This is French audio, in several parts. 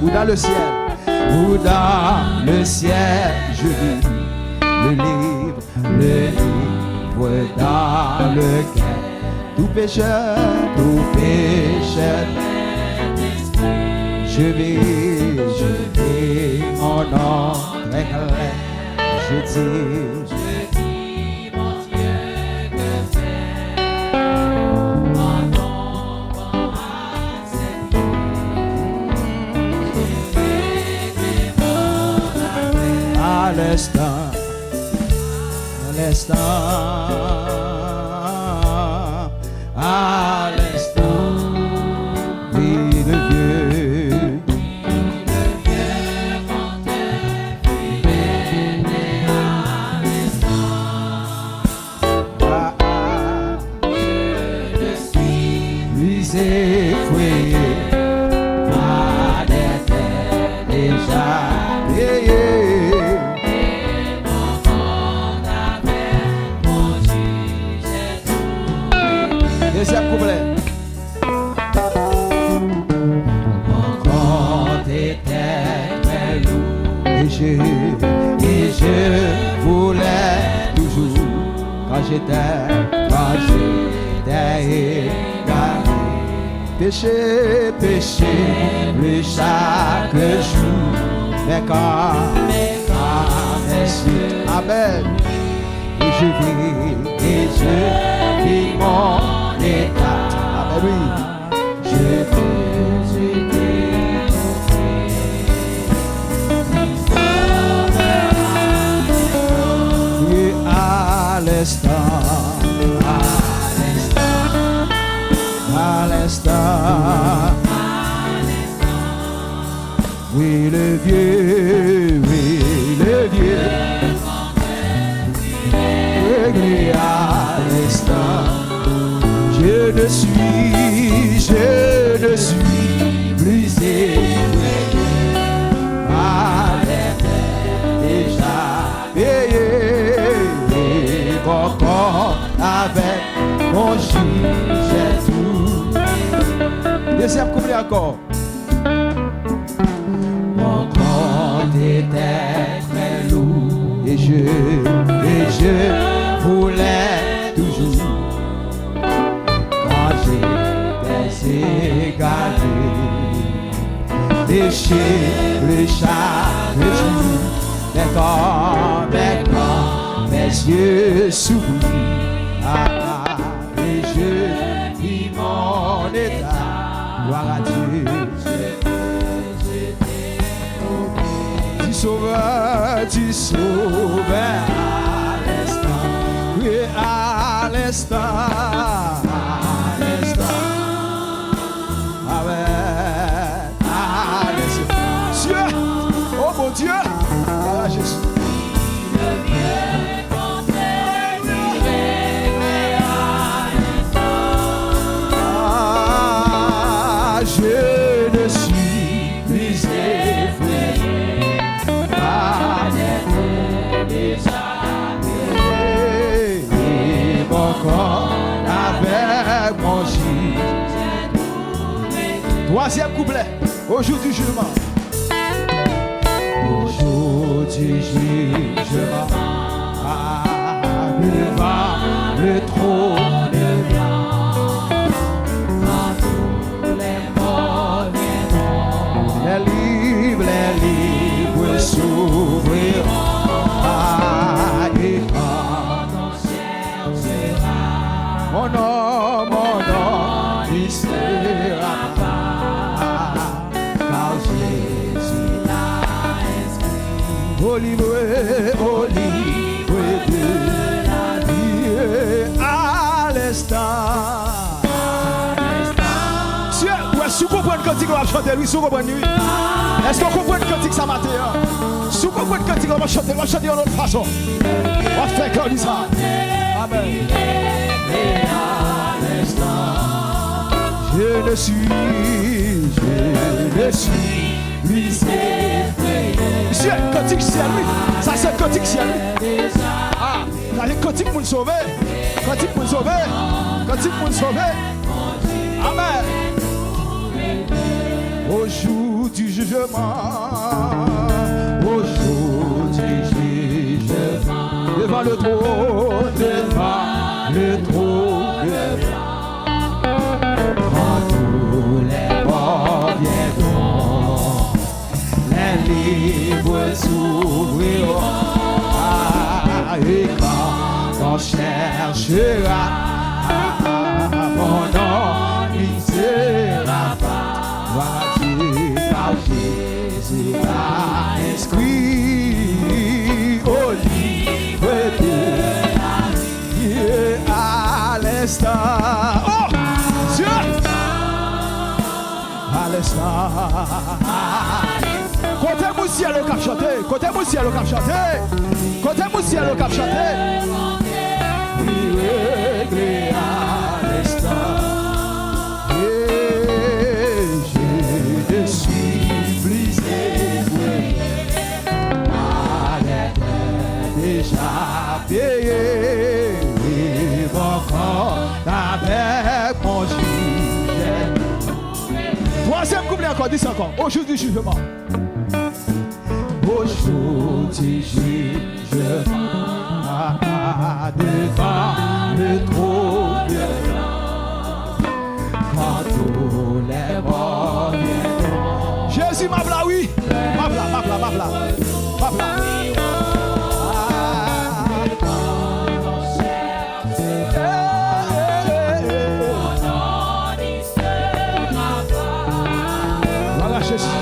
ou dans le ciel, ou dans le ciel, je lis le livre dans lequel tout pécheur, je vis mon nom très clair, je dis, mon Dieu, que faire en tombant à ses pieds. à l'instant, oui le vieux comptait fidèle à l'instant. Je suis lui effrayé à l'éternel déjà. Yeah, yeah. Deuxième couplet. Mon compte était très lourd et je voulais toujours quand j'étais égaré. Péché, plus chaque jour, mais quand Amen. Et je vis mon état. Amen, oui. Je vis à l'instant. Oui, le vieux. Réglé à l'instant. Je ne suis plus effrayé par l'éternel déjà. Et mon corps avec mon juge tout. Deuxième couplet encore. Mon corps était très lourd et je voulais toujours quand j'étais égaré péché chaque jour, mais quand mes yeux s'ouvrent et je vis mon état, gloire à Dieu. Tu sauveur à l'instant, oui à l'instant, Amen, à l'instant. Dieu, oh mon Dieu, voilà Jésus. le vieux comptait fidèle à l'instant. Je ne suis plus effrayé. Et mon corps avec mon juge. Troisième couplet. Au jour du jugement. Au jour du jugement. Devant le trône blanc. Quand tous les morts viendront, Les livres s'ouvriront. Et quand on cherchera, mon nom, il sera pas. Car Jésus l'a inscrit au livre de la vie à l'instant. Si vous comprenez le cantique, on va chanter, oui, si vous comprenez, oui. Est-ce qu'on comprend le cantique ça matin? Si vous comprenez le cantique, on va chanter d'une autre façon. On va faire comme ça. Amen. Je ne suis plus effrayé. Monsieur, cantique ciel, oui. Ça c'est le cantique ciel, oui. Ah, ça c'est le cantique pour le sauver. Cantique pour le sauver. Cantique pour le sauver. Amen. Au jour du jugement. Au jour du jugement. Devant le trône, devant le trône. Quand tous les morts viendront, les livres s'ouvriront. Et quand on cherchera mon nom, il sera pas. Voici par Jésus a inscrit au livre de la vie à l'instant. Oh Dieu! À l'instant. Côté mon ciel au cap chanté, côté mon ciel au cap chanté, côté mon ciel au cap chanté. Il réglé à l'instant. Et je suis brisé, ma lettre déjà payée. Et mon corps avec mon juge. Troisième couplet encore, dis encore, au jour du jugement. Au jour du jugement, devant le trône, quand tous les morts viendront. Jésus m'abla, oui, m'abla. Voilà Jésus.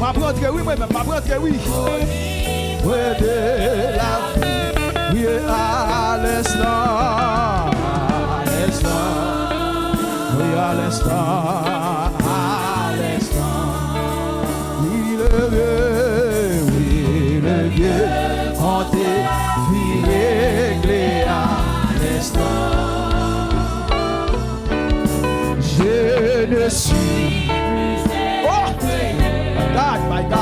M'apprendre oui, moi-même, m'apprendre oui. Oui, de la vie, oui, à l'instant, oui, à l'instant, oui, le vieux, hanté, vie réglée à l'instant. Je ne suis oh! My God.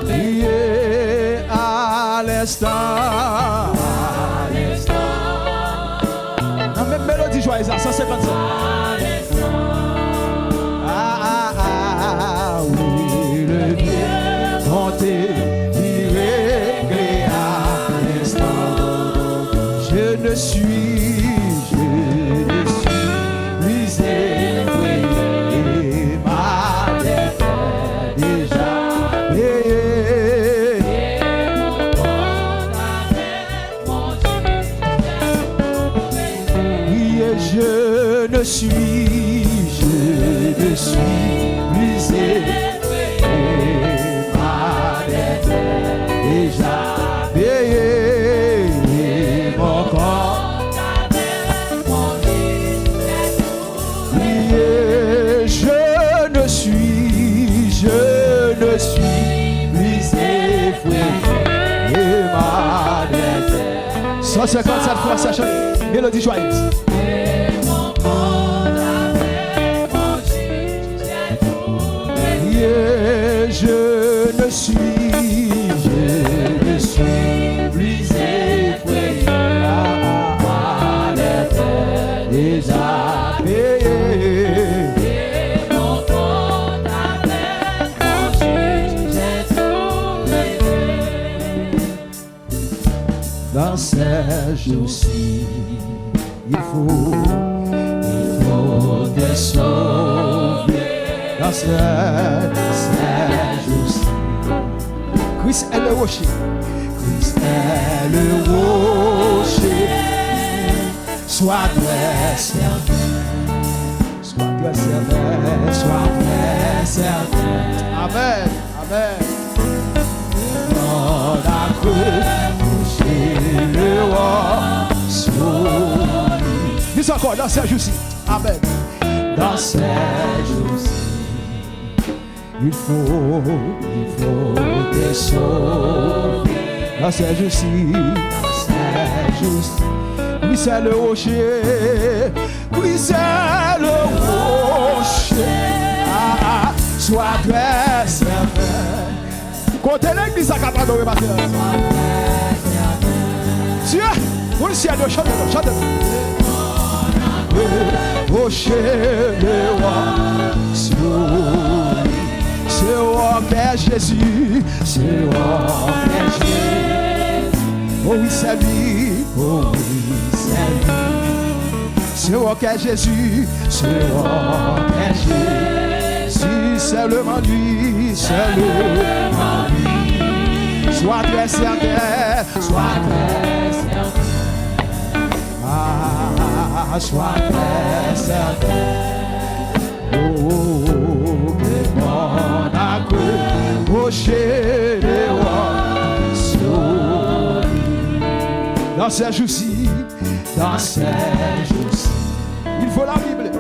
Lié à l'instant. La même mélodie joyeuse, 155. Oui, le vieux monté, réglé à l'instant. Je ne suis brisé, et ma dette est déjà payée. Oui, et je ne suis brisé, et ma dette est déjà payée. Mon corps je ne suis brisé, et ma dette. 157 fois ça chante, mélodie joyeuse. Je ne suis brisé, ma dette est déjà payée. Dans ces jours-ci, il faut te sauver. Dans ces jours-ci, Christ est le rocher. Christ est le rocher. Sois très certain. Sois très certain. Sois très certain. Amen. Amen. Dans la creux, le roi sourit. Dis encore, dans ces jours-ci. Amen. Dans ces jours-ci, il faut te sauver. Dans ces jours-ci, oui, c'est le rocher. Oui, c'est le rocher. Sois très certain. Côté l'église, ça capable de repartir. Dieu, vous le ciel, chantez-le, chantez-le. Oh, chérie, c'est roi qu'est Jésus, c'est roi qu'est Jésus. Oh oui, c'est lui, oh oui, c'est lui. C'est roi qu'est Jésus, c'est roi qu'est Jésus. C'est le lui, c'est le lui. Sois très certain, sois très certain. Ah, sois très certain. Oh, que mon accueil, oh chérie, dans ces jours-ci, dans ces jours-ci, il faut la Bible.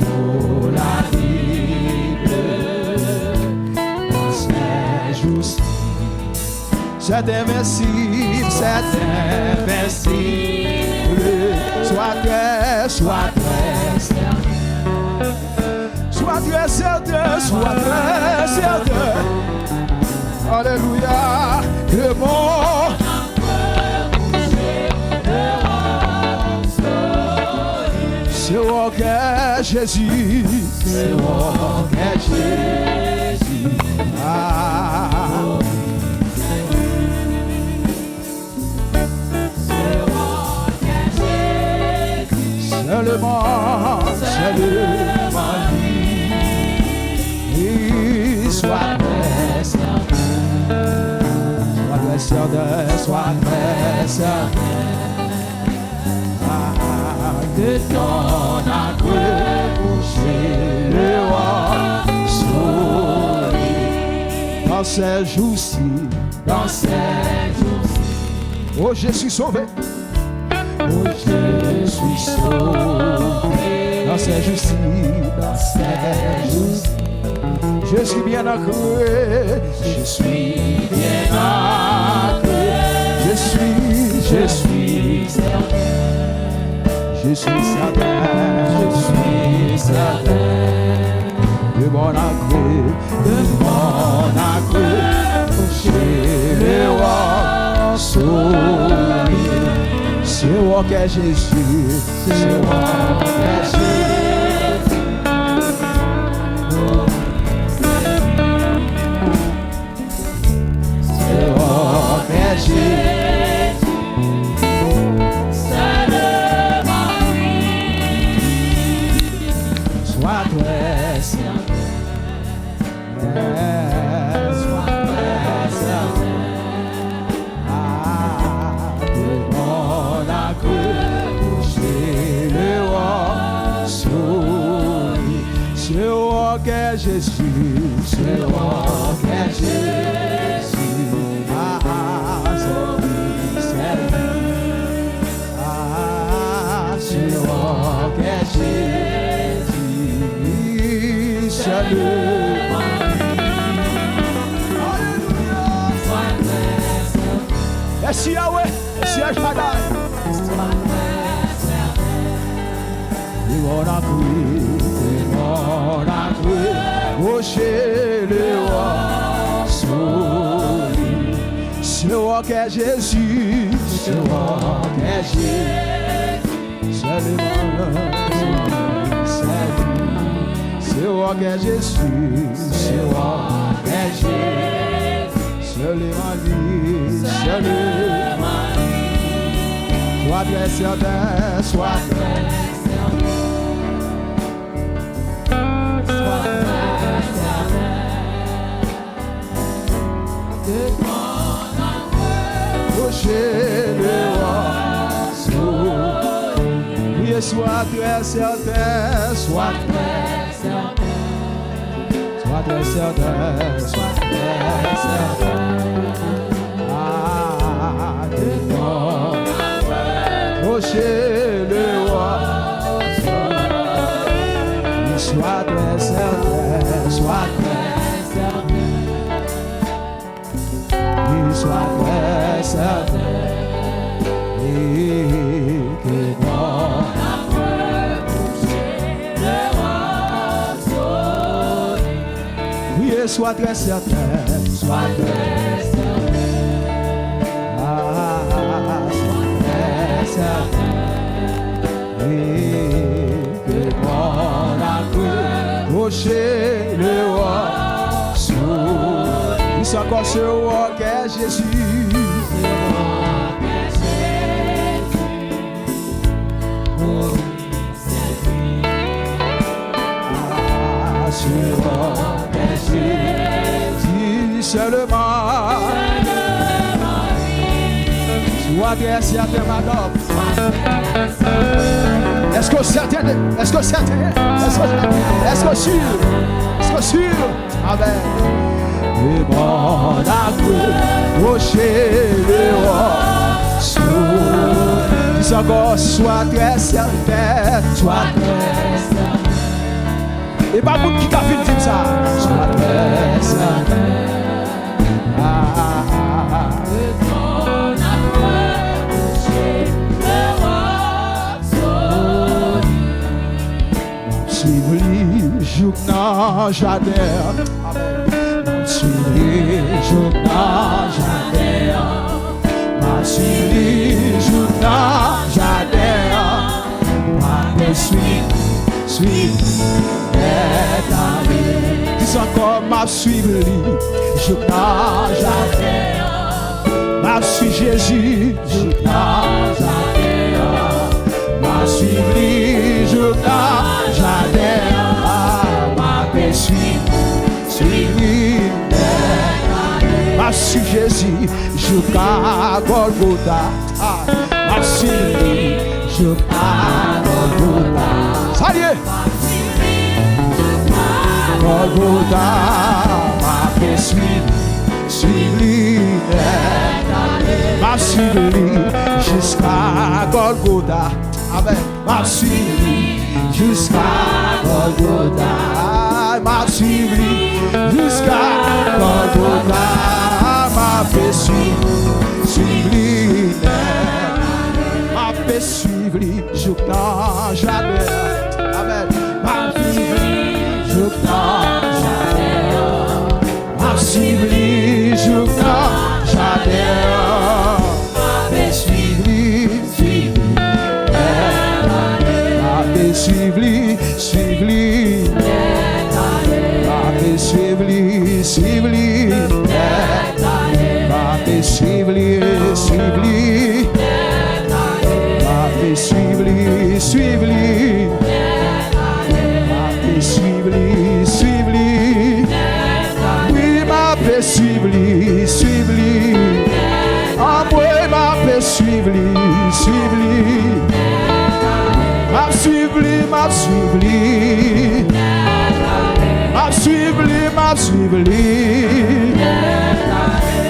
Il faut la Bible. Dans ces jours-ci, c'est invincible, c'est invincible. Sois très certain. Sois très certain, sois très certain. Alléluia, le bon. C'est roi qu'est Jésus, c'est roi qu'est Jésus. Ah. C'est roi qu'est Jésus. Seulement lui. Sois très certain. Sois très certain, sois très certain. De ton accoucher le roi sourit. Dans ces jours-ci, dans ces jours-ci, oh je suis sauvé, oh je suis sauvé. Dans ces jours-ci, dans ces jours-ci, je suis bien accouché, je suis bien accouché, je suis certain. Je suis certain de mon accouche, chez le roi sourit. C'est roi qu'est Jésus, c'est roi qu'est Jésus. C'est roi qu'est Jésus. Jésus, c'est roi qu'est Jésus. Ah, c'est lui, c'est lui. Ah, c'est roi qu'est Jésus, c'est lui. Alléluia. Merci Yahweh, merci Shaddai. Oh, chez le roi sourit. C'est roi qu'est Jésus, c'est roi qu'est Jésus. C'est le c'est roi qu'est Jésus, c'est roi qu'est Jésus. C'est le c'est le sois très certain, sois très certain. Chez le roi sourit. Oui, sois très certain, sois très certain. Sois très certain, sois très certain. Ah, de ton accouche, chez le roi sourit. Sois très certain, sois très certain. Sois très certain et que ton accouche le roi sourit. Oui, sois très certain. Sois très certain. Sois très certain. Que mon accrocher le roi. Il soit encore ce roi qu'est Jésus. Dis seulement, sois très certain, madame. Est-ce que certain? Est-ce que certain? Est-ce que sûr? Est-ce que sûr? Amen. Et mon accrocher le roi. Dis encore, sois très certain, sois très certain. Et pas beaucoup qui t'a fait dire ça. Sois très certain. Suivre les jours dans jardin. Suivre les jours dans jardin. Suivre les jours dans jardin. Suivre. Dis encore, m'a suivre lui, je nage m'a suivre Jésus, je nage m'a suivre lui, je nage m'a suivre lui, m'a suivre Jésus, je nage Golgotha, m'a suivre lui, je nage Golgotha. Ça y est. Golgotha, m'a fait suivre-lui, m'a suivi jusqu'à Golgotha. Amen. M'a suivi jusqu'à Golgotha. M'a suivi jusqu'à Golgotha. M'a fait suivre-lui, m'a fait suivre-lui jusqu'à jamais. Amen. M'a suivi. M'a suivi jusqu'à jamais.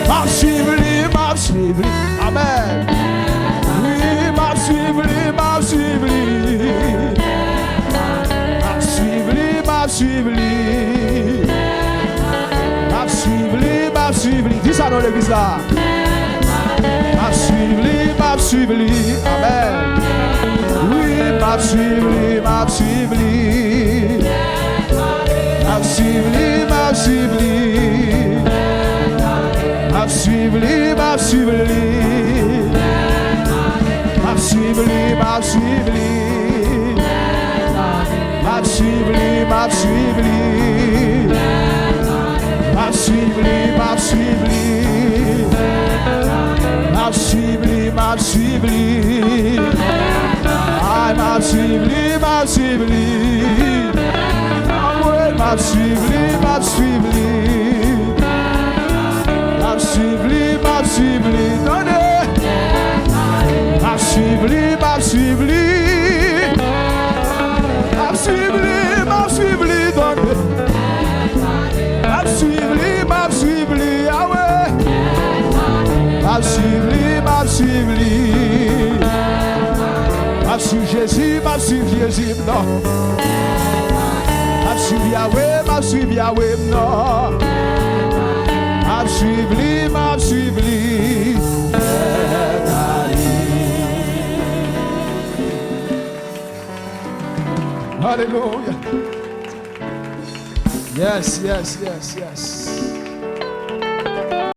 M'a suivi, m'a suivi, Amen. Oui, m'a suivi. Dis ça dans l'église là. M'a suivi. Amen. Oui, m'a suivi. M'a suivi. Jésus, non. M'a suivi Yahweh, non. M'a suivi. Hallelujah. Yes.